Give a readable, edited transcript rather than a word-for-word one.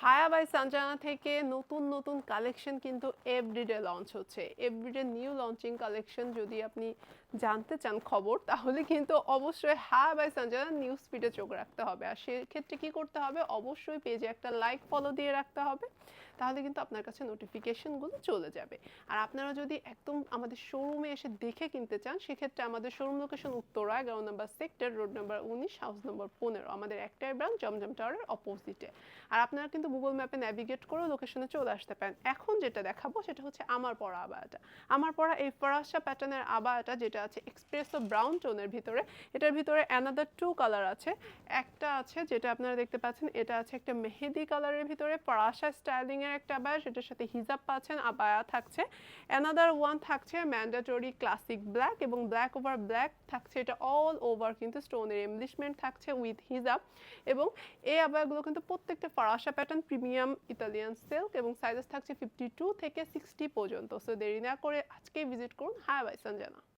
হায়া বাই সঞ্জনা থেকে নতুন নতুন কালেকশন কিন্তু এভরিডে লঞ্চ হচ্ছে। এভরিডে নিউ লঞ্চিং কালেকশন যদি আপনি জানতে চান খবর, তাহলে কিন্তু অবশ্যই হায়া বাই সঞ্জনা নিউজ ফিডে চোখ রাখতে হবে। আর সেক্ষেত্রে কি করতে হবে, অবশ্যই পেজে একটা লাইক ফলো দিয়ে রাখতে হবে, তাহলে কিন্তু আপনার কাছে নোটিফিকেশনগুলো চলে যাবে। আর আপনারা যদি একদম আমাদের শোরুমে এসে দেখে কিনতে চান, সেক্ষেত্রে আমাদের শোরুম লোকেশন উত্তরা 11 নম্বর সেক্টর, রোড নম্বর 19, হাউস নম্বর 15। আমাদের একটাই ব্রাঞ্চ জমজম টাওয়ারের অপোজিটে। আর আপনারা কিন্তু গুগল ম্যাপে ন্যাভিগেট করেও লোকেশনে চলে আসতে পারেন। এখন যেটা দেখাবো সেটা হচ্ছে আমার পরা আবায়াটা। আমার পরা এই ফরাসা প্যাটার্নের আবায়াটা, যেটা আছে এক্সপ্রেসো ব্রাউন টোনের ভিতরে। এটার ভিতরে অ্যানাদার 2 কালার আছে। একটা আছে যেটা আপনারা দেখতে পাচ্ছেন, এটা আছে একটা মেহেদি কালারের ভিতরে ফরাসা স্টাইলিং এর একটা আবায়া, সেটার সাথে হিজাব পাচ্ছেন, আবায়া থাকছে। অ্যানাদার ওয়ান থাকছে ম্যান্ডেটরি ক্লাসিক ব্ল্যাক, এবং ব্ল্যাক ওভার ব্ল্যাক থাকছে। এটা অল ওভার কিন্তু স্টোনের এমব্লিশমেন্ট থাকছে উইথ হিজাব। এবং এই আবায়াগুলো কিন্তু প্রত্যেকটা ফরাসা প্যাটার্ন, প্রিমিয়াম ইতালিয়ান সিল্ক, এবং সাইজেস থাকছে 52 থেকে 60 পর্যন্ত। সো দেরি না করে আজকেই ভিজিট করুন হায়া বাই সঞ্জনা।